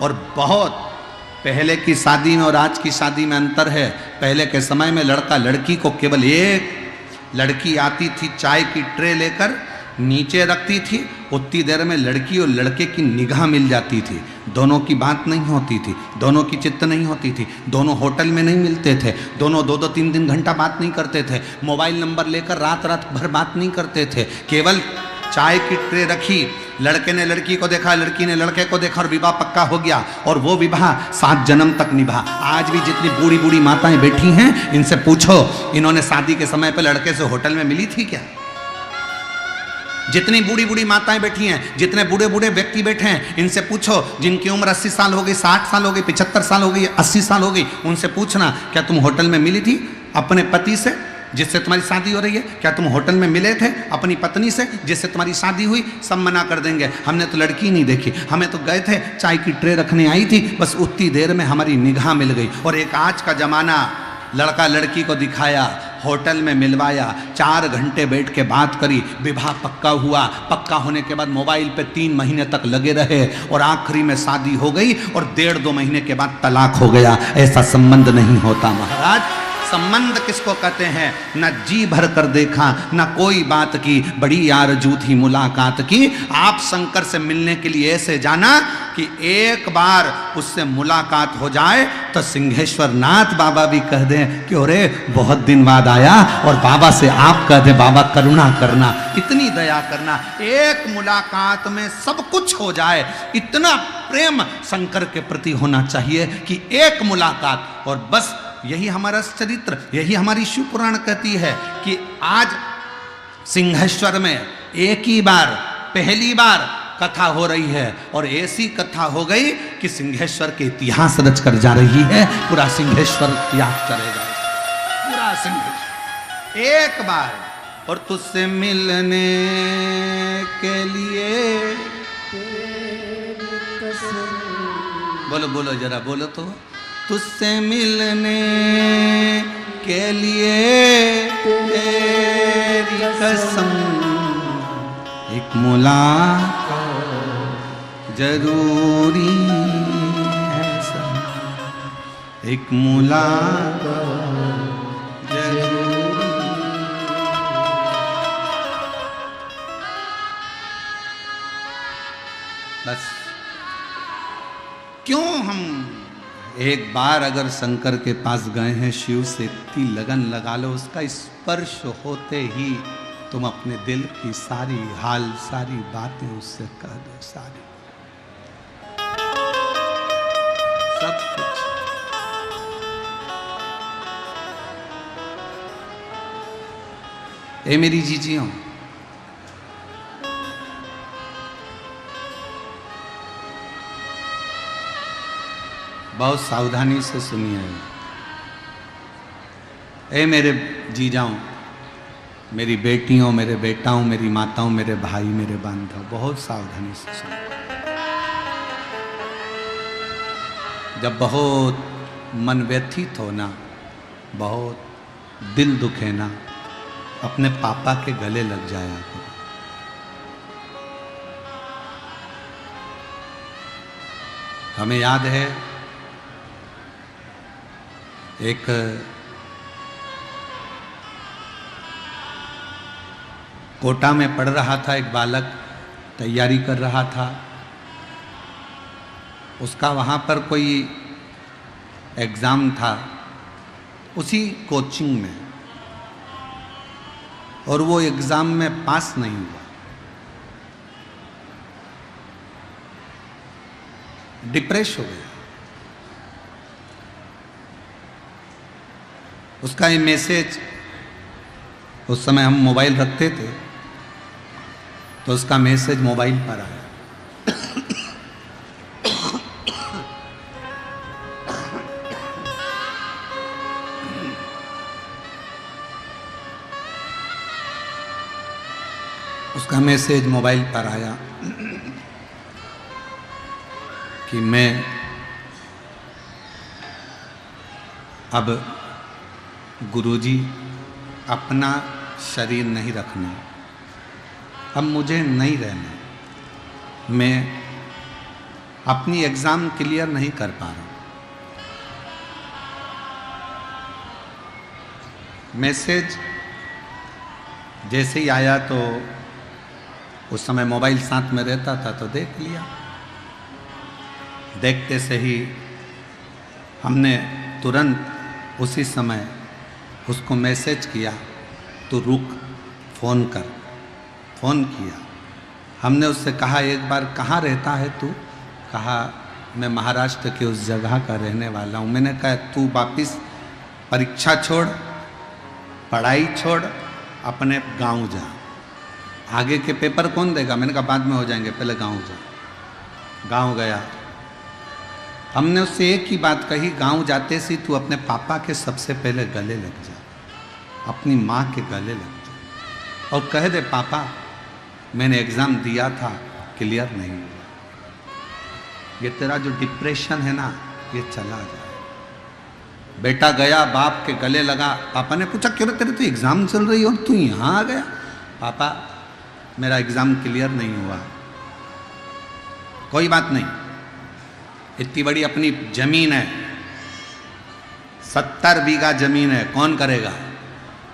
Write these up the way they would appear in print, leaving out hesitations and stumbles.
और बहुत पहले की शादी में और आज की शादी में अंतर है। पहले के समय में लड़का लड़की को केवल एक लड़की आती थी, चाय की ट्रे लेकर नीचे रखती थी, उतनी देर में लड़की और लड़के की निगाह मिल जाती थी। दोनों की बात नहीं होती थी, दोनों की चित्त नहीं होती थी, दोनों होटल में नहीं मिलते थे, दोनों 2-2 3-3 घंटा बात नहीं करते थे, मोबाइल नंबर लेकर रात रात भर बात नहीं करते थे। केवल चाय की ट्रे रखी, लड़के ने लड़की को देखा, लड़की ने लड़के को देखा और विवाह पक्का हो गया। और वो विवाह 7 जन्म तक निभा। आज भी जितनी बूढ़ी बूढ़ी माताएं बैठी हैं, इनसे पूछो इन्होंने शादी के समय पे लड़के से होटल में मिली थी क्या? जितनी बूढ़ी बूढ़ी माताएं बैठी हैं, जितने बूढ़े बूढ़े व्यक्ति बैठे हैं, इनसे पूछो जिनकी उम्र 80 साल हो गई, 60 साल हो गई, 75 साल हो गई, 80 साल हो गई, उनसे पूछना क्या तुम होटल में मिली थी अपने पति से जिससे तुम्हारी शादी हो रही है? क्या तुम होटल में मिले थे अपनी पत्नी से जिससे तुम्हारी शादी हुई? सब मना कर देंगे, हमने तो लड़की नहीं देखी, हमें तो गए थे चाय की ट्रे रखने आई थी, बस उतनी देर में हमारी निगाह मिल गई। और एक आज का जमाना, लड़का लड़की को दिखाया, होटल में मिलवाया, 4 घंटे बैठ के बात करी, विवाह पक्का हुआ, पक्का होने के बाद मोबाइल पे 3 महीने तक लगे रहे और आखिरी में शादी हो गई और 1.5-2 महीने के बाद तलाक हो गया। ऐसा संबंध नहीं होता महाराज। संबंध किसको कहते हैं? न जी भर कर देखा, न कोई बात की, बड़ी आरज़ू थी मुलाकात की। आप शंकर से मिलने के लिए ऐसे जाना कि एक बार उससे मुलाकात हो जाए तो सिंहेश्वर नाथ बाबा भी कह दें कि अरे बहुत दिन बाद आया, और बाबा से आप कह दें बाबा करुणा करना, इतनी दया करना। एक मुलाकात में सब कुछ हो जाए, इतना प्रेम शंकर के प्रति होना चाहिए कि एक मुलाकात। और बस यही हमारा चरित्र, यही हमारी शिव पुराण कहती है कि आज सिंहेश्वर में एक ही बार, पहली बार कथा हो रही है, और ऐसी कथा हो गई कि सिंहेश्वर के इतिहास रच कर जा रही है। पूरा सिंहेश्वर याद करेगा, पूरा सिंहेश्वर एक बार। और तुझसे मिलने के लिए, बोलो बोलो जरा बोलो तो, तुझसे मिलने के लिए तेरी कसम, एक मुलाकात जरूरी है सब, एक मुलाकात जरूरी। बस क्यों हम एक बार अगर शंकर के पास गए हैं, शिव से इतनी लगन लगा लो, उसका स्पर्श होते ही तुम अपने दिल की सारी हाल, सारी बातें उससे कह दो, सारी सब कुछ। ए मेरी जीजियों, बहुत सावधानी से सुनिए। ए मेरे जीजाओं, मेरी बेटियों, मेरे बेटाओं, मेरी माताओं, मेरे भाई, मेरे बांधव, बहुत सावधानी से सुनिए। जब बहुत मन व्यथित हो ना, बहुत दिल दुखे ना, अपने पापा के गले लग जाया करो। हमें याद है एक कोटा में पढ़ रहा था एक बालक, तैयारी कर रहा था, उसका वहाँ पर कोई एग्ज़ाम था उसी कोचिंग में, और वो एग्ज़ाम में पास नहीं हुआ। डिप्रेस हो गया। उसका ये मैसेज, उस समय हम मोबाइल रखते थे तो उसका मैसेज मोबाइल पर आया। उसका मैसेज मोबाइल पर आया कि मैं अब गुरुजी अपना शरीर नहीं रखना, अब मुझे नहीं रहना, मैं अपनी एग्जाम क्लियर नहीं कर पा रहा हूं। मैसेज जैसे ही आया तो उस समय मोबाइल साथ में रहता था तो देख लिया। देखते से ही हमने तुरंत उसी समय उसको मैसेज किया, तो रुक, फ़ोन कर। फ़ोन किया, हमने उससे कहा एक बार कहाँ रहता है तू? कहा मैं महाराष्ट्र के उस जगह का रहने वाला हूँ। मैंने कहा तू वापिस परीक्षा छोड़, पढ़ाई छोड़, अपने गांव जा, आगे के पेपर कौन देगा? मैंने कहा बाद में हो जाएंगे, पहले गांव जा। गांव गया, हमने उससे एक ही बात कही, गांव जाते सी तू अपने पापा के सबसे पहले गले लग जा, अपनी माँ के गले लग जा और कह दे पापा मैंने एग्ज़ाम दिया था, क्लियर नहीं हुआ, ये तेरा जो डिप्रेशन है ना ये चला जाए। बेटा गया, बाप के गले लगा। पापा ने पूछा क्यों तेरे तो एग्ज़ाम चल रही और तू यहाँ आ गया? पापा मेरा एग्ज़ाम क्लियर नहीं हुआ। कोई बात नहीं, इतनी बड़ी अपनी ज़मीन है, 70 बीघा ज़मीन है, कौन करेगा?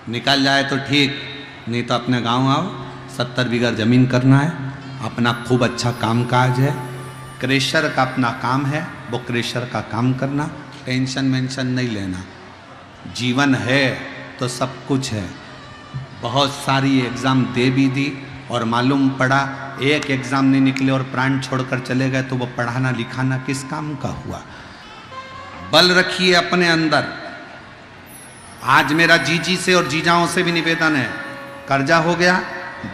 निकल जाए तो ठीक, नहीं तो अपने गांव आओ, 70 बीघा ज़मीन करना है, अपना खूब अच्छा काम काज है, क्रेशर का अपना काम है, वो क्रेशर का काम करना, टेंशन वेंशन नहीं लेना। जीवन है तो सब कुछ है। बहुत सारी एग्ज़ाम दे भी दी और मालूम पड़ा एक एग्ज़ाम नहीं निकले और प्राण छोड़कर चले गए, तो वो पढ़ाना लिखाना किस काम का हुआ? बल रखिए अपने अंदर। आज मेरा जीजी से और जीजाओं से भी निवेदन है, कर्जा हो गया,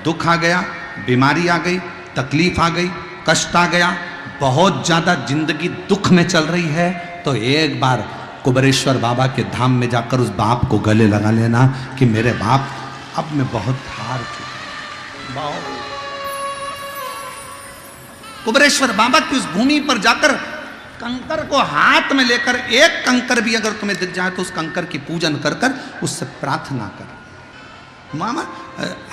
दुख आ गया, बीमारी आ गई, तकलीफ आ गई, कष्ट आ गया, बहुत ज़्यादा जिंदगी दुख में चल रही है, तो एक बार कुबेरेश्वर बाबा के धाम में जाकर उस बाप को गले लगा लेना कि मेरे बाप अब मैं बहुत हार चुका। कुबेरेश्वर बाबा की उस भूमि पर जाकर कंकर को हाथ में लेकर, एक कंकर भी अगर तुम्हें दिख जाए तो उस कंकर की पूजन कर कर उससे प्रार्थना कर। मामा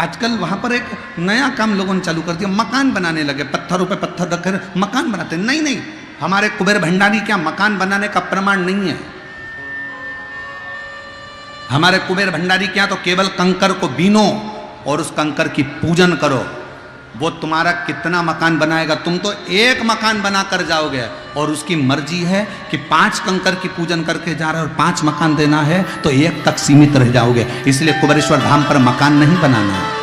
आजकल वहां पर एक नया काम लोगों ने चालू कर दिया, मकान बनाने लगे, पत्थरों पे पत्थर रखकर मकान बनाते। नहीं नहीं, हमारे कुबेर भंडारी क्या मकान बनाने का प्रमाण नहीं है। हमारे कुबेर भंडारी क्या तो केवल कंकर को बीनो और उस कंकर की पूजन करो, वो तुम्हारा कितना मकान बनाएगा। तुम तो एक मकान बनाकर जाओगे और उसकी मर्जी है कि 5 कंकर की पूजन करके जा रहे हो और 5 मकान देना है तो 1 तक सीमित रह जाओगे। इसलिए कुबेरेश्वर धाम पर मकान नहीं बनाना है।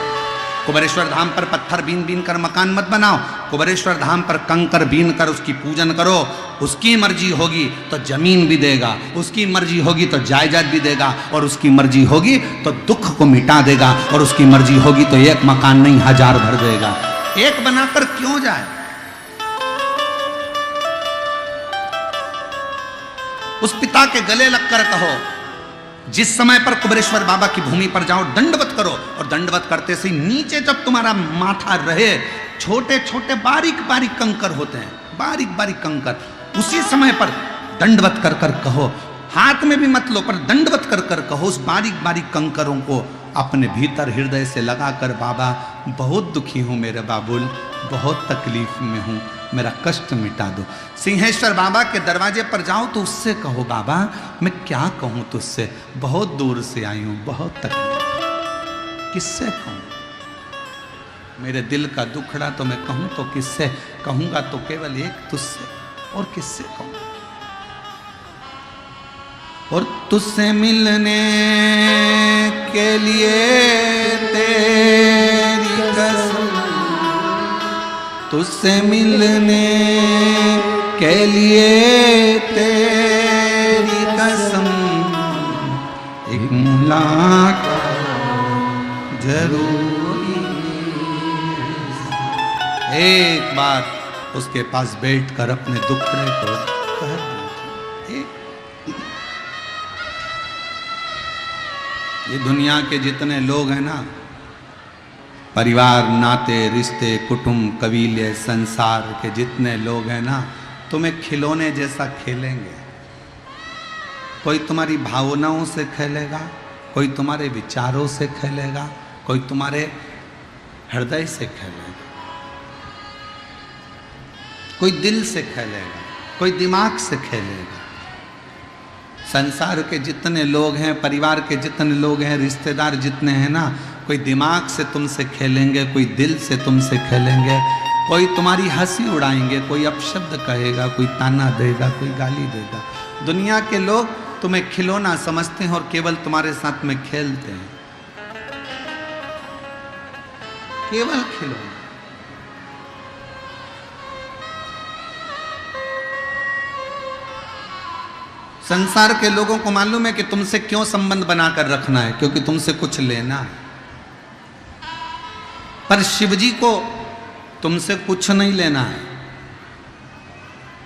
कुबेरेश्वर धाम पर पत्थर बीन बीन कर मकान मत बनाओ, कुबेरेश्वर धाम पर कंकर बीन कर उसकी पूजन करो। उसकी मर्जी होगी तो जमीन भी देगा, उसकी मर्जी होगी तो जायदाद भी देगा, और उसकी मर्जी होगी तो दुख को मिटा देगा, और उसकी मर्जी होगी तो 1 मकान नहीं 1000 भर देगा। एक बनाकर क्यों जाए? उस पिता के गले लगकर कहो, जिस समय पर कुबेरेश्वर बाबा की भूमि पर जाओ दंडवत करो, और दंडवत करते से नीचे जब तुम्हारा माथा रहे, छोटे छोटे बारीक बारीक कंकर होते हैं, बारीक बारीक कंकर, उसी समय पर दंडवत कर कर कहो, हाथ में भी मत लो पर दंडवत कर कर कहो उस बारीक बारीक कंकरों को अपने भीतर हृदय से लगाकर, बाबा बहुत दुखी हूँ मेरे बाबुल, बहुत तकलीफ में हूँ, मेरा कष्ट मिटा दो। सिंहेश्वर बाबा के दरवाजे पर जाओ तो उससे कहो, बाबा मैं क्या कहूँ तुझसे, बहुत दूर से आई हूँ, बहुत तकलीफ, किससे कहूँ? मेरे दिल का दुखड़ा तो मैं कहूँ तो किससे कहूँगा? तो केवल एक तुझसे, और किससे कहूँ? और तुझसे मिलने के लिए तेरी कसम, तुझसे मिलने के लिए तेरी कसम, एक मुलाकात जरूरी, एक बार उसके पास बैठकर अपने दुखड़े को कह दो। ये दुनिया के जितने लोग हैं ना, परिवार, नाते, रिश्ते, कुटुंब, कबीले, संसार के जितने लोग हैं ना, तुम्हें खिलौने जैसा खेलेंगे। कोई तुम्हारी भावनाओं से खेलेगा, कोई तुम्हारे विचारों से खेलेगा, कोई तुम्हारे हृदय से खेलेगा, कोई दिल से खेलेगा, कोई दिमाग से खेलेगा। संसार के जितने लोग हैं, परिवार के जितने लोग हैं, रिश्तेदार जितने हैं ना, कोई दिमाग से तुमसे खेलेंगे, कोई दिल से तुमसे खेलेंगे, कोई तुम्हारी हंसी उड़ाएंगे, कोई अपशब्द कहेगा, कोई ताना देगा, कोई गाली देगा। दुनिया के लोग तुम्हें खिलौना समझते हैं और केवल तुम्हारे साथ में खेलते हैं, केवल खिलौना। संसार के लोगों को मालूम है कि तुमसे क्यों संबंध बनाकर रखना है, क्योंकि तुमसे कुछ लेना है। पर शिवजी को तुमसे कुछ नहीं लेना है।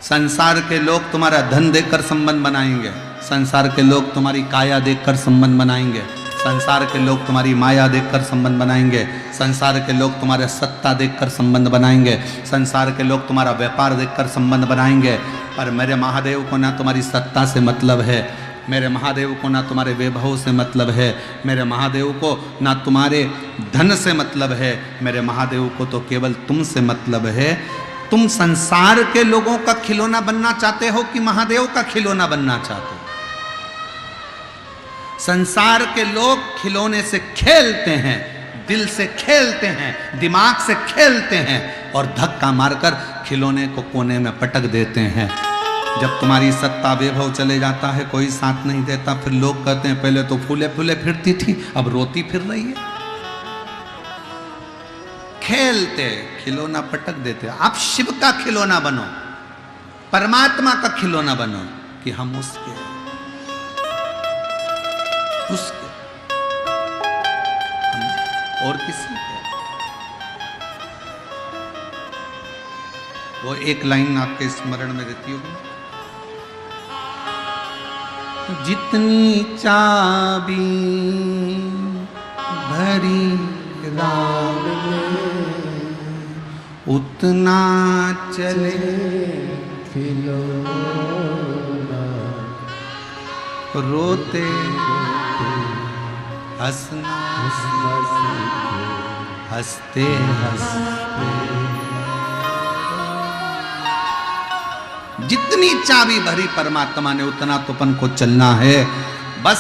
संसार के लोग तुम्हारा धन देखकर संबंध बनाएंगे, संसार के लोग तुम्हारी काया देखकर संबंध बनाएंगे, संसार के लोग तुम्हारी माया देखकर संबंध बनाएंगे, संसार के लोग तुम्हारे सत्ता देखकर संबंध बनाएंगे, संसार के लोग तुम्हारा व्यापार देखकर संबंध बनाएंगे। पर मेरे महादेव को ना तुम्हारी सत्ता से मतलब है, मेरे महादेव को ना तुम्हारे वैभव से मतलब है, मेरे महादेव को ना तुम्हारे धन से मतलब है, मेरे महादेव को तो केवल तुमसे मतलब है। तुम संसार के लोगों का खिलौना बनना चाहते हो कि महादेव का खिलौना बनना चाहते हो? संसार के लोग खिलौने से खेलते हैं, दिल से खेलते हैं, दिमाग से खेलते हैं और धक्का मारकर खिलौने को कोने में पटक देते हैं। जब तुम्हारी सत्ता वैभव चले जाता है, कोई साथ नहीं देता, फिर लोग कहते हैं पहले तो फूले फूले फिरती थी, अब रोती फिर रही है। खेलते, खिलौना पटक देते। आप शिव का खिलौना बनो, परमात्मा का खिलौना बनो कि हम उसके और किसी के। वो एक लाइन आपके स्मरण में रहती होगी, जितनी चाबी भरी राग में उतना चले खिलौना, रोते हंसना हंसते हंसते। जितनी चाबी भरी परमात्मा ने उतना तो अपन को चलना है। बस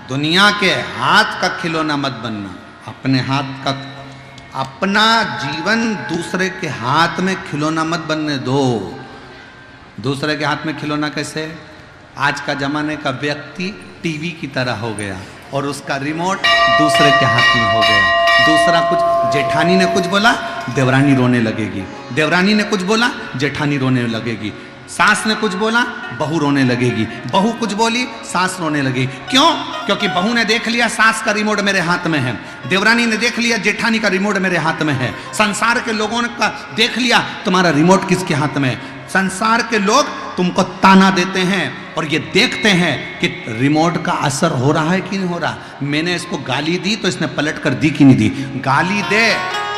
दुनिया के हाथ का खिलौना मत बनना, अपने हाथ का, अपना जीवन दूसरे के हाथ में खिलौना मत बनने दो। दूसरे के हाथ में खिलौना कैसे? आज का जमाने का व्यक्ति टीवी की तरह हो गया और उसका रिमोट दूसरे के हाथ में हो गया। दूसरा कुछ, जेठानी ने कुछ बोला देवरानी रोने लगेगी, देवरानी ने कुछ बोला जेठानी रोने लगेगी, सास ने कुछ बोला बहू रोने लगेगी, बहू कुछ बोली सास रोने लगेगी। क्यों? क्योंकि बहू ने देख लिया सास का रिमोट मेरे हाथ में है, देवरानी ने देख लिया जेठानी का रिमोट मेरे हाथ में है, संसार के लोगों ने का देख लिया तुम्हारा रिमोट किसके हाथ में है। संसार के लोग तुमको ताना देते हैं और ये देखते हैं कि रिमोट का असर हो रहा है कि नहीं हो रहा। मैंने इसको गाली दी तो इसने पलट कर दी कि नहीं दी। गाली दे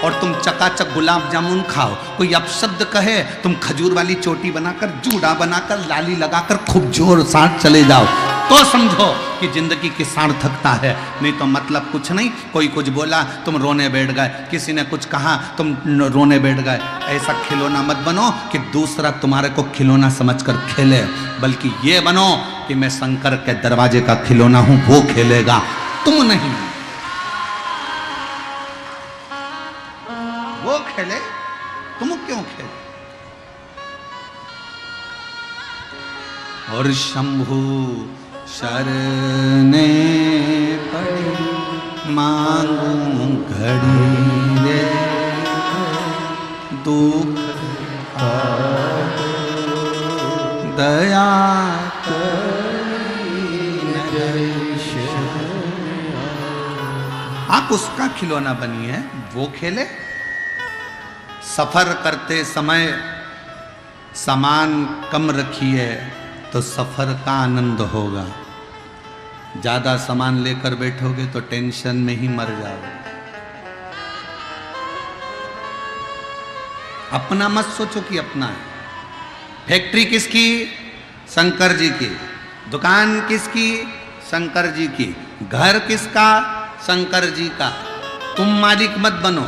और तुम चकाचक गुलाब जामुन खाओ, कोई अपशब्द कहे तुम खजूर वाली चोटी बनाकर, जूड़ा बनाकर, लाली लगाकर खूब जोर साथ चले जाओ, तो समझो कि जिंदगी की सार्थकता है। नहीं तो मतलब कुछ नहीं। कोई कुछ बोला तुम रोने बैठ गए, किसी ने कुछ कहा तुम रोने बैठ गए। ऐसा खिलौना मत बनो कि दूसरा तुम्हारे को खिलौना समझकर खेले, बल्कि ये बनो कि मैं शंकर के दरवाजे का खिलौना हूं, वो खेलेगा, तुम नहीं। वो खेले, तुम क्यों खेले? और शंभु शरणे पड़ी मांगू घड़ी रे दुख दया आप उसका खिलौना बनिए, वो खेले। सफर करते समय सामान कम रखिए तो सफर का आनंद होगा। ज्यादा सामान लेकर बैठोगे तो टेंशन में ही मर जाओगे। अपना मत सोचो कि अपना है। फैक्ट्री किसकी? शंकर जी की। दुकान किसकी? शंकर जी की। घर किसका? शंकर जी का। तुम मालिक मत बनो।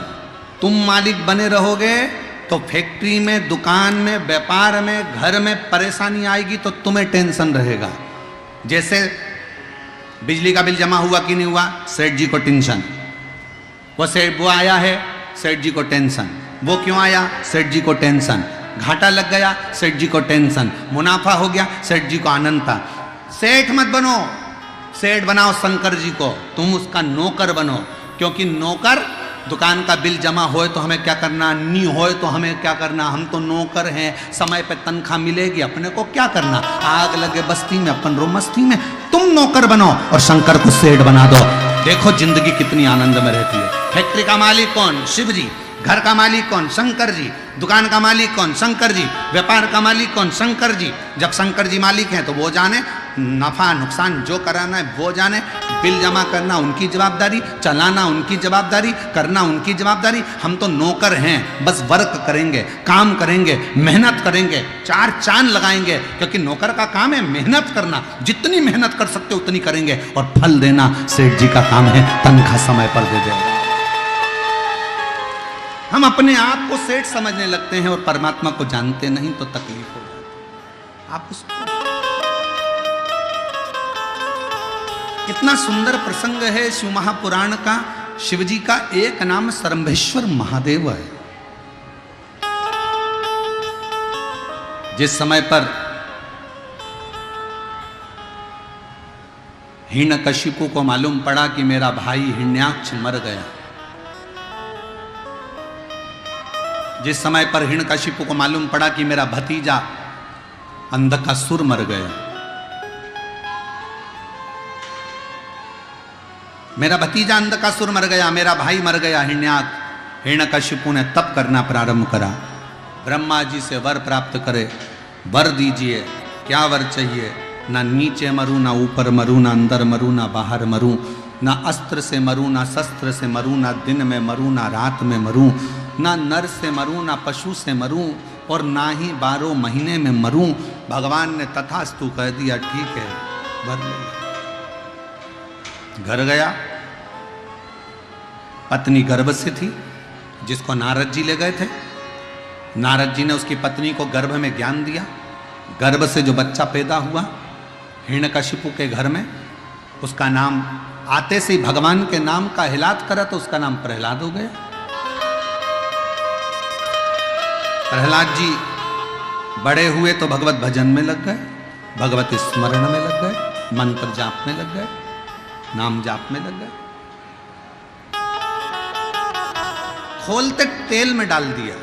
तुम मालिक बने रहोगे तो फैक्ट्री में, दुकान में, व्यापार में, घर में परेशानी आएगी तो तुम्हें टेंशन रहेगा। जैसे बिजली का बिल जमा हुआ कि नहीं हुआ, सेठ जी को टेंशन। वो आया है, सेठ जी को टेंशन। वो क्यों आया, सेठ जी को टेंशन। घाटा लग गया, सेठ जी को टेंशन। मुनाफा हो गया, सेठ जी को आनंद था। सेठ मत बनो, सेठ बनाओ शंकर जी को, तुम उसका नौकर बनो। क्योंकि नौकर, दुकान का बिल जमा होए तो हमें क्या करना, नहीं होए तो हमें क्या करना, हम तो नौकर हैं, समय पे तनख्वाह मिलेगी, अपने को क्या करना, आग लगे बस्ती में अपन रो मस्ती में। तुम नौकर बनो और शंकर को सेठ बना दो, देखो जिंदगी कितनी आनंद में रहती है। फैक्ट्री का मालिक कौन, शिव जी। घर का मालिक कौन, शंकर जी। दुकान का मालिक कौन, शंकर जी। व्यापार का मालिक कौन, शंकर जी। जब शंकर जी मालिक हैं तो वो जाने, नफा नुकसान जो कराना है वो जाने, बिल जमा करना उनकी जवाबदारी, चलाना उनकी जवाबदारी, करना उनकी जवाबदारी। हम तो नौकर हैं, बस वर्क करेंगे, काम करेंगे, मेहनत करेंगे, चार चांद लगाएंगे। क्योंकि नौकर का काम है मेहनत करना, जितनी मेहनत कर सकते उतनी करेंगे, और फल देना सेठ जी का काम है, तनख्वाह समय पर दे देंगे। हम अपने आप को सेठ समझने लगते हैं और परमात्मा को जानते नहीं तो तकलीफ हो जाती। आप उसको, कितना सुंदर प्रसंग है शिव महापुराण का। शिव जी का एक नाम सर्वेश्वर महादेव है। जिस समय पर हिरण्यकशिपु को मालूम पड़ा कि मेरा भाई हिरण्याक्ष मर गया, जिस समय पर हिरण्यकशिपु को मालूम पड़ा कि मेरा भतीजा अंधकासुर मर गया, मेरा भतीजा अंधकासुर मर गया, मेरा भाई मर गया हिरण्यकशिपु ने तप करना प्रारंभ करा। ब्रह्मा जी से वर प्राप्त करे, वर दीजिए, क्या वर चाहिए। ना नीचे मरूं, ना ऊपर मरूं, ना अंदर मरूं, ना बाहर मरूं, ना अस्त्र से मरूं, ना शस्त्र से मरूं, ना दिन में मरूं, ना रात में मरूं, ना नर से मरूं, ना पशु से मरूं, और ना ही 12 महीने में मरूं। भगवान ने तथास्तु कह दिया, ठीक है, वर ले। घर गया, पत्नी गर्भ से थी, जिसको नारद जी ले गए थे। नारद जी ने उसकी पत्नी को गर्भ में ज्ञान दिया। गर्भ से जो बच्चा पैदा हुआ हिरण्यकशिपु के घर में, उसका नाम आते से ही भगवान के नाम का हिलात करा तो उसका नाम प्रहलाद हो गया। प्रहलाद जी बड़े हुए तो भगवत भजन में लग गए, भगवत स्मरण में लग गए, मंत्र जाप में लग गए, नाम जाप में लग गए। खोलते तेल में डाल दिया,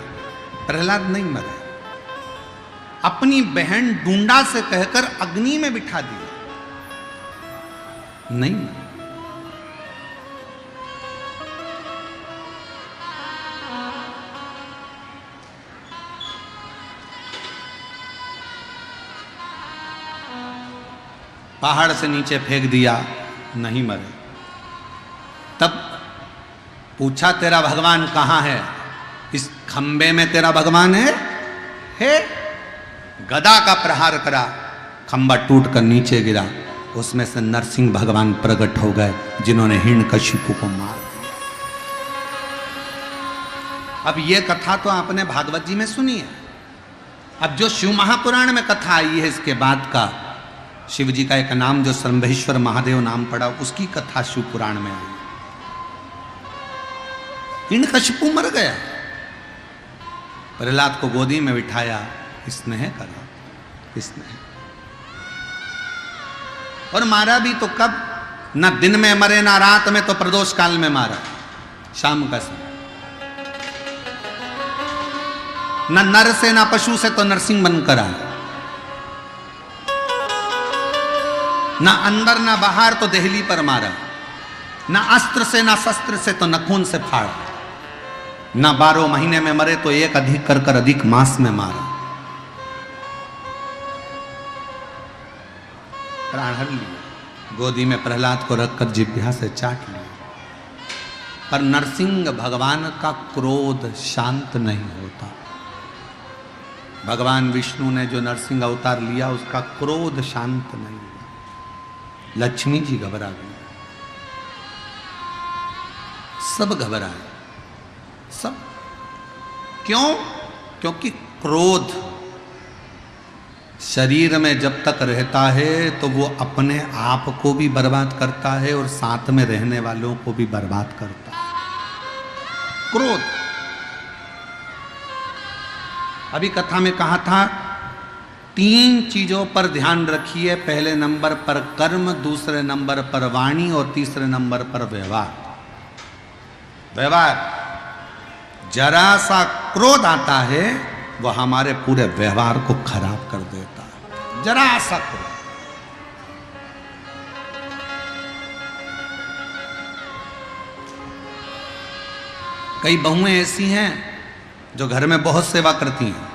प्रहलाद नहीं मरे। अपनी बहन डूंडा से कहकर अग्नि में बिठा दिया, नहीं मरे। पहाड़ से नीचे फेंक दिया, नहीं मरे। तब पूछा, तेरा भगवान कहाँ है? इस खंबे में तेरा भगवान है? गदा का प्रहार करा, खंबा टूट कर नीचे गिरा। उसमें से नरसिंह भगवान प्रकट हो गए, जिन्होंने हिरण्यकशिपु को मार दिया। अब यह कथा तो आपने भागवत जी में सुनी है। अब जो शिव महापुराण में कथा आई है, इसके बाद का शिव जी का एक नाम जो सर्वेश्वर महादेव नाम पड़ा, उसकी कथा शिव पुराण में आई। हिरण्यकशिपु मर गया, प्रहलाद को गोदी में बिठाया, स्नेह करा, स्नेह। और मारा भी तो कब? ना दिन में मरे, ना रात में, तो प्रदोष काल में मारा, शाम का समय। ना नर से ना पशु से तो नरसिंह बनकर आया, ना अंदर ना बाहर तो देहली पर मारा, ना अस्त्र से ना शस्त्र से तो नखून से फाड़ा, ना 12 महीने में मरे तो एक अधिक कर अधिक मास में मारा। प्राण हर लिया, गोदी में प्रहलाद को रखकर जिह्वा से चाट लिया। पर नरसिंह भगवान का क्रोध शांत नहीं होता। भगवान विष्णु ने जो नरसिंह अवतार लिया, उसका क्रोध शांत नहीं हुआ। लक्ष्मी जी घबरा गई, सब घबराए, सब। क्यों? क्योंकि क्रोध शरीर में जब तक रहता है तो वो अपने आप को भी बर्बाद करता है और साथ में रहने वालों को भी बर्बाद करता है। क्रोध, अभी कथा में कहा था 3 चीजों पर ध्यान रखिए। पहले नंबर पर कर्म, दूसरे नंबर पर वाणी और तीसरे नंबर पर व्यवहार। व्यवहार, जरा सा क्रोध आता है वह हमारे पूरे व्यवहार को खराब कर देता है। जरा सा क्रोध। कई बहुएं ऐसी हैं जो घर में बहुत सेवा करती हैं,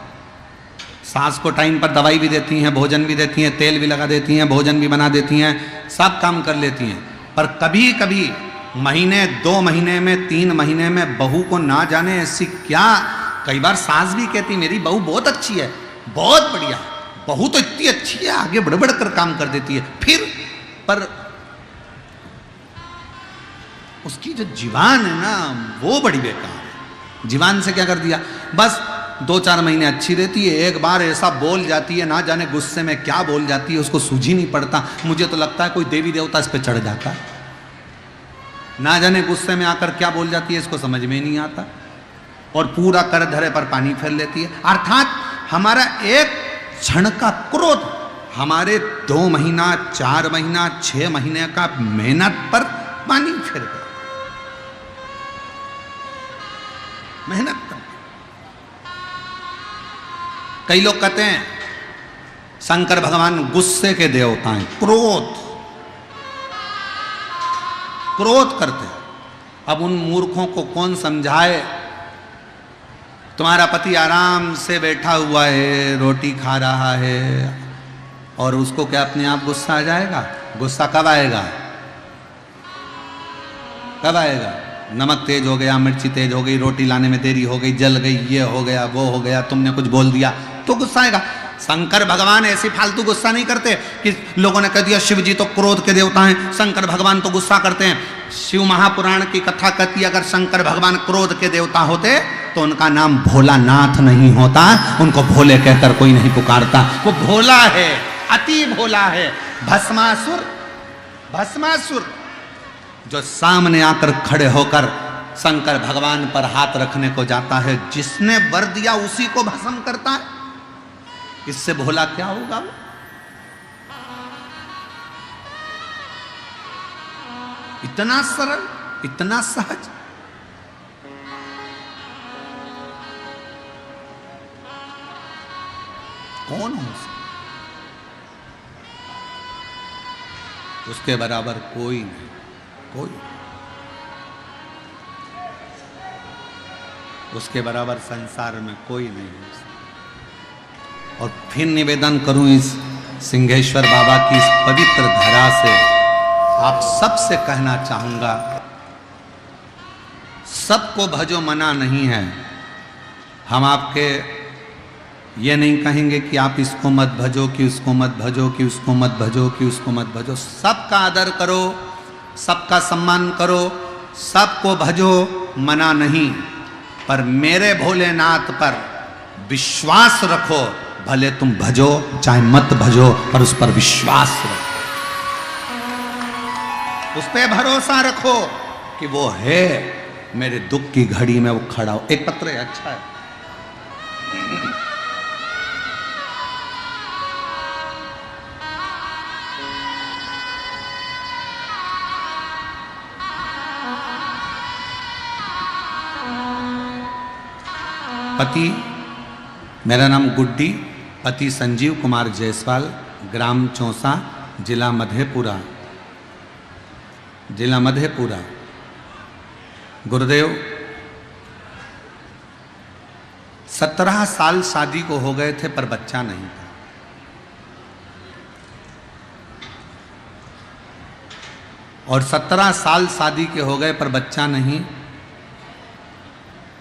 सास को टाइम पर दवाई भी देती हैं, भोजन भी देती हैं, तेल भी लगा देती हैं, भोजन भी बना देती हैं, सब काम कर लेती हैं, पर कभी कभी महीने 2 महीने में 3 महीने में बहू को ना जाने ऐसी क्या, कई बार सास भी कहती मेरी बहू बहुत अच्छी है, बहुत बढ़िया, बहू तो इतनी अच्छी है, आगे बढ़ बढ़ कर काम कर देती है, फिर पर उसकी जो जीवान है ना वो बड़ी बेकार है। जीवान से क्या कर दिया, बस 2-4 महीने अच्छी रहती है, एक बार ऐसा बोल जाती है, ना जाने गुस्से में क्या बोल जाती है, उसको सूझ ही नहीं पड़ता। मुझे तो लगता है कोई देवी देवता इस पे चढ़ जाता है, ना जाने गुस्से में आकर क्या बोल जाती है, इसको समझ में नहीं आता, और पूरा कर धरे पर पानी फेर लेती है। अर्थात हमारा एक क्षण का क्रोध हमारे 2 महीना 4 महीना 6 महीने का मेहनत पर पानी फेर गया। मेहनत कर, कई लोग कहते हैं शंकर भगवान गुस्से के देवता हैं, क्रोध करते हैं। अब उन मूर्खों को कौन समझाए, तुम्हारा पति आराम से बैठा हुआ है, रोटी खा रहा है, और उसको क्या अपने आप गुस्सा आ जाएगा? गुस्सा कब आएगा? कब आएगा? नमक तेज हो गया, मिर्ची तेज हो गई, रोटी लाने में देरी हो गई, जल गई, ये हो गया, वो हो गया, तुमने कुछ बोल दिया तो गुस्सा आएगा। शंकर भगवान ऐसे फालतू गुस्सा नहीं करते कि लोगों ने कह दिया शिव जी तो क्रोध के देवता हैं, शंकर भगवान तो गुस्सा करते हैं। शिव महापुराण की कथा कहती है अगर शंकर भगवान क्रोध के देवता होते तो उनका नाम भोलानाथ नहीं होता, उनको भोले कहकर कोई नहीं पुकारता। वो भोला है, अति भोला है। भस्मासुर जो सामने आकर खड़े होकर शंकर भगवान पर हाथ रखने को जाता है, जिसने वर दिया उसी को भस्म करता है, इससे भोला क्या होगा? इतना सरल, इतना सहज। कौन हो उसके बराबर? कोई नहीं, कोई उसके बराबर संसार में कोई नहीं हो सकता। और फिर निवेदन करूं इस सिंहेश्वर बाबा की इस पवित्र धरा से आप सबसे कहना चाहूंगा, सबको भजो मना नहीं है। हम आपके ये नहीं कहेंगे कि आप इसको मत भजो, कि उसको मत भजो, कि उसको मत भजो, कि उसको मत भजो। सबका आदर करो, सबका सम्मान करो, सबको भजो, मना नहीं। पर मेरे भोलेनाथ पर विश्वास रखो, भले तुम भजो चाहे मत भजो, पर उस पर विश्वास रखो, उस पर भरोसा रखो कि वो है, मेरे दुख की घड़ी में वो खड़ा हो। एक पत्र है, अच्छा है। पति, मेरा नाम गुड्डी, पति संजीव कुमार जायसवाल, ग्राम चौसा, जिला मधेपुरा, जिला मधेपुरा। गुरुदेव 17 साल शादी को हो गए थे पर बच्चा नहीं था। और 17 साल शादी के हो गए पर बच्चा नहीं,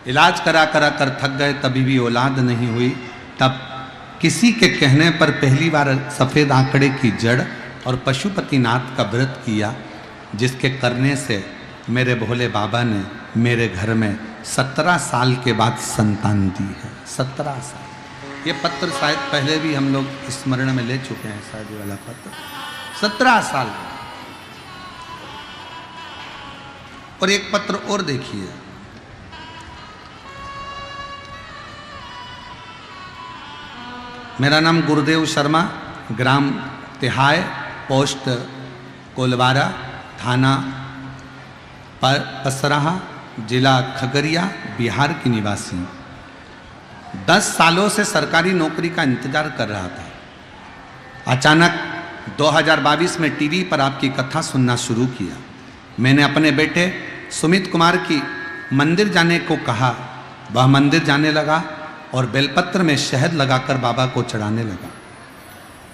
इलाज करा करा कर थक गए, तभी भी औलाद नहीं हुई। तब किसी के कहने पर पहली बार सफ़ेद आंकड़े की जड़ और पशुपतिनाथ का व्रत किया, जिसके करने से मेरे भोले बाबा ने मेरे घर में 17 साल के बाद संतान दी है। 17 साल। ये पत्र शायद पहले भी हम लोग स्मरण में ले चुके हैं, शायद ये वाला पत्र 17 साल। और एक पत्र और देखिए, मेरा नाम गुरुदेव शर्मा, ग्राम तिहाय, पोस्ट कोलवारा, थाना पसराहा, जिला खगड़िया, बिहार की निवासी। 10 सालों से सरकारी नौकरी का इंतजार कर रहा था। अचानक 2022 में टीवी पर आपकी कथा सुनना शुरू किया। मैंने अपने बेटे सुमित कुमार की मंदिर जाने को कहा। वह मंदिर जाने लगा और बेलपत्र में शहद लगाकर बाबा को चढ़ाने लगा।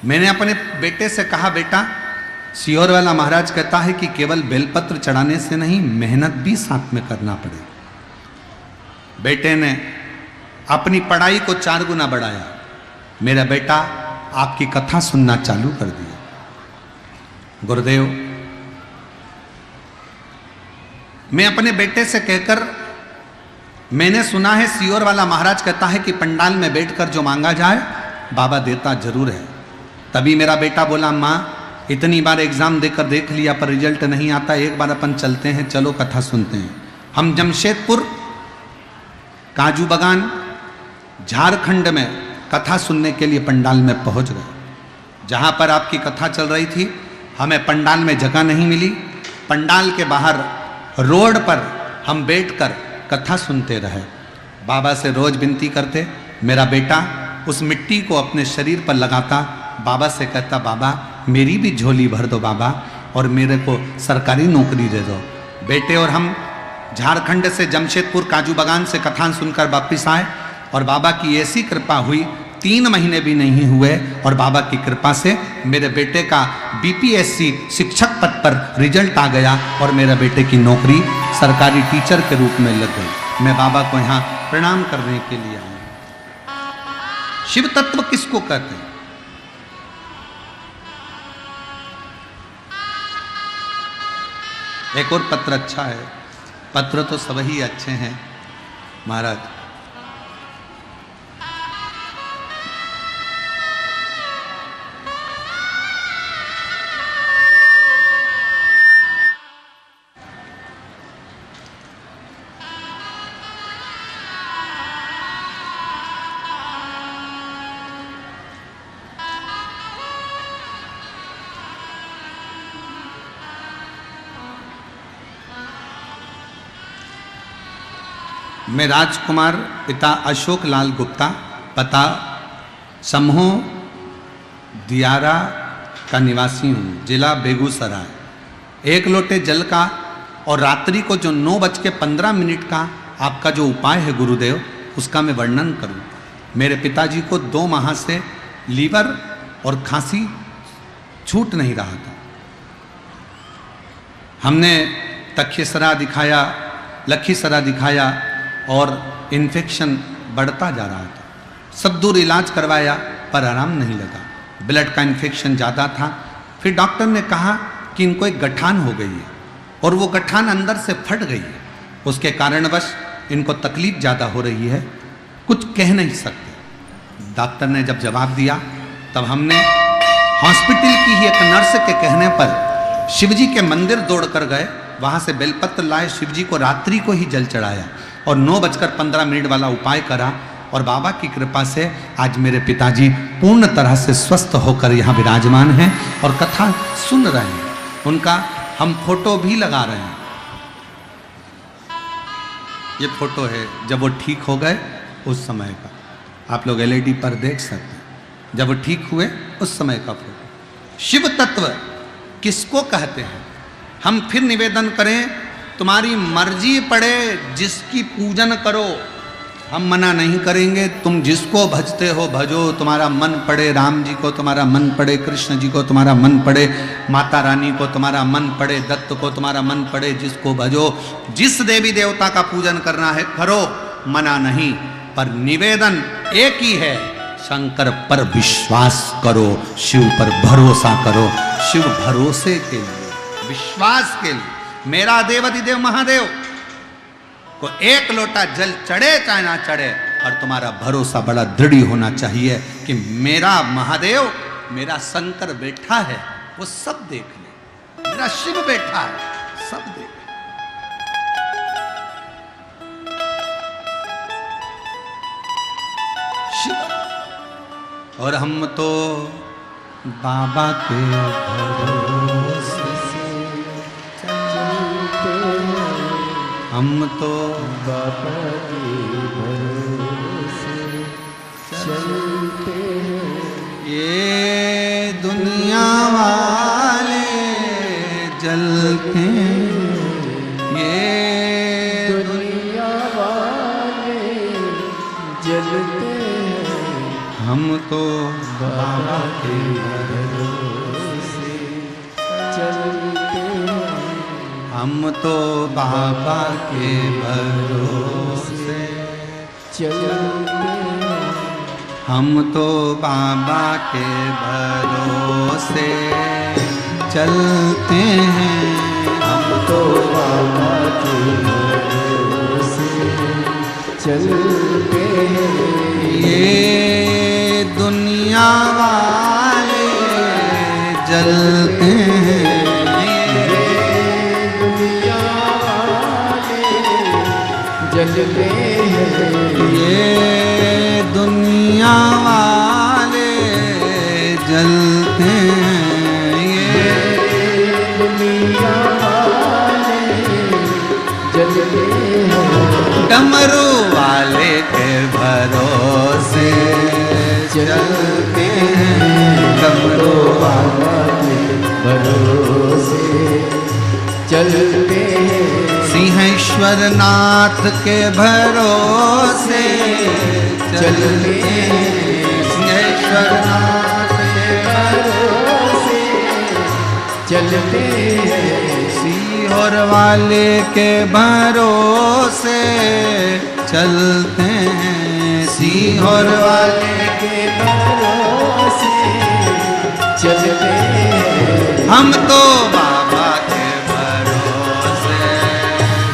मैंने अपने बेटे से कहा, बेटा, सियोर वाला महाराज कहता है कि केवल बेलपत्र चढ़ाने से नहीं, मेहनत भी साथ में करना पड़ेगा। बेटे ने अपनी पढ़ाई को 4 गुना बढ़ाया। मेरा बेटा आपकी कथा सुनना चालू कर दिया। गुरुदेव, मैं अपने बेटे से कहकर, मैंने सुना है सियोर वाला महाराज कहता है कि पंडाल में बैठकर जो मांगा जाए बाबा देता जरूर है। तभी मेरा बेटा बोला, माँ, इतनी बार एग्जाम देकर देख लिया पर रिजल्ट नहीं आता, एक बार अपन चलते हैं, चलो कथा सुनते हैं। हम जमशेदपुर काजू बागान झारखंड में कथा सुनने के लिए पंडाल में पहुंच गए। जहां पर आपकी कथा चल रही थी, हमें पंडाल में जगह नहीं मिली। पंडाल के बाहर रोड पर हम बैठकर कथा सुनते रहे। बाबा से रोज विनती करते। मेरा बेटा उस मिट्टी को अपने शरीर पर लगाता, बाबा से कहता, बाबा मेरी भी झोली भर दो बाबा, और मेरे को सरकारी नौकरी दे दो। बेटे और हम झारखंड से जमशेदपुर काजू बागान से कथा सुनकर वापिस आए और बाबा की ऐसी कृपा हुई, 3 महीने भी नहीं हुए और बाबा की कृपा से मेरे बेटे का बीपीएससी शिक्षक पद पर रिजल्ट आ गया और मेरे बेटे की नौकरी सरकारी टीचर के रूप में लग गई। मैं बाबा को यहाँ प्रणाम करने के लिए आया। शिव तत्व किसको कहते हैं? एक और पत्र अच्छा है। पत्र तो सब ही अच्छे हैं महाराज। मैं राजकुमार, पिता अशोक लाल गुप्ता, पता समूह दियारा का निवासी हूँ, जिला बेगूसराय। 1 लोटे जल का और रात्रि को जो 9:15 का आपका जो उपाय है गुरुदेव, उसका मैं वर्णन करूँ। मेरे पिताजी को 2 माह से लीवर और खांसी छूट नहीं रहा था। हमने तक्षसरा दिखाया, लखीसरा दिखाया और इन्फेक्शन बढ़ता जा रहा था। सब दूर इलाज करवाया पर आराम नहीं लगा। ब्लड का इन्फेक्शन ज़्यादा था। फिर डॉक्टर ने कहा कि इनको एक गठान हो गई है और वो गठान अंदर से फट गई है, उसके कारणवश इनको तकलीफ ज़्यादा हो रही है, कुछ कह नहीं सकते। डॉक्टर ने जब जवाब दिया तब हमने हॉस्पिटल की ही एक नर्स के कहने पर शिवजी के मंदिर दौड़ कर गए। वहाँ से बेलपत्र लाए, शिवजी को रात्रि को ही जल चढ़ाया और 9:15 वाला उपाय करा और बाबा की कृपा से आज मेरे पिताजी पूर्ण तरह से स्वस्थ होकर यहाँ विराजमान हैं और कथा सुन रहे हैं। उनका हम फोटो भी लगा रहे हैं। ये फोटो है जब वो ठीक हो गए उस समय का, आप लोग एलईडी पर देख सकते हैं। जब वो ठीक हुए उस समय का फोटो। शिव तत्व किसको कहते हैं? हम फिर निवेदन करें, तुम्हारी मर्जी पड़े जिसकी पूजन करो, हम मना नहीं करेंगे। तुम जिसको भजते हो भजो, तुम्हारा मन पड़े राम जी को, तुम्हारा मन पड़े कृष्ण जी को, तुम्हारा मन पड़े माता रानी को, तुम्हारा मन पड़े दत्त को, तुम्हारा मन पड़े जिसको भजो। जिस देवी देवता का पूजन करना है करो, मना नहीं। पर निवेदन एक ही है, शंकर पर विश्वास करो, शिव पर भरोसा करो। शिव भरोसे के लिए, विश्वास के लिए। मेरा देवाधिदेव महादेव को एक लोटा जल चढ़े चाहे ना चढ़े, और तुम्हारा भरोसा बड़ा दृढ़ होना चाहिए कि मेरा महादेव, मेरा शंकर बैठा है, वो सब देख ले, मेरा शिव बैठा है, सब देख ले। शिव। और हम तो बाबा के भरोसे से चलते हैं, हम तो बाबा के भरोसे चलते हैं। ये दुनिया वाले जलते हैं, ये दुनिया वाले जलते हैं, हम तो बाबा के भरोसे चलते हैं, हम तो बाबा के भरोसे चलते हैं, हम तो बाबा के भरोसे चलते हैं, हम तो बाबा के भरोसे चलते हैं। ये दुनिया वाले जलते हैं, ये दुनिया वाले जलते हैं, ये दुनिया वाले जलते हैं, ये दुनिया वाले जलते हैं। डमरू वाले के भरोसे चलते हैं, डमरू वाले भरोसे चलते हैं। सिंहेश्वर नाथ के भरोसे चलते हैं, सिंहेश्वर नाथ के भरोसे चलते हैं। सीहोर वाले के भरोसे चलते हैं, सीहोर वाले के भरोसे चलते हैं। हम तो बाबा के भरोसे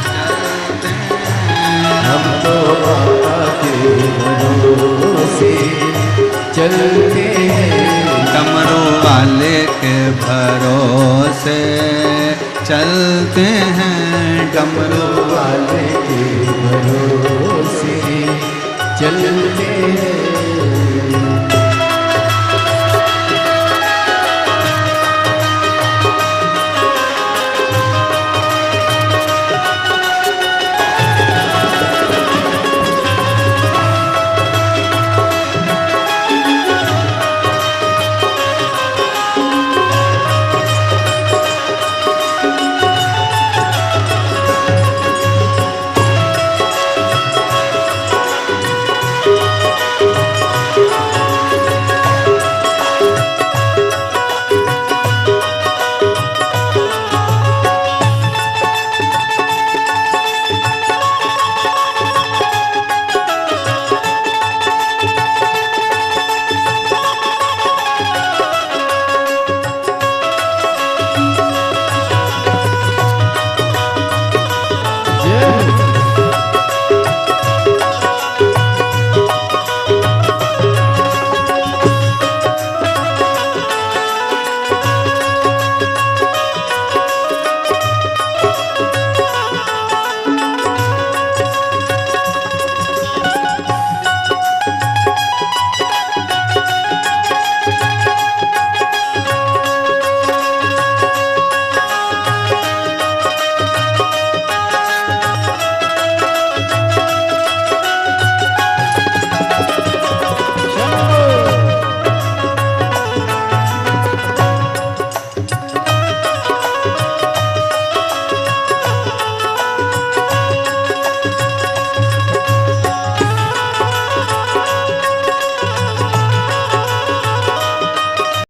चलते हैं, हम तो बाबा के भरोसे चलते हैं। डमरू वाले के भरोसे चलते हैं, डमरू वाले के भरोसे चलते हैं।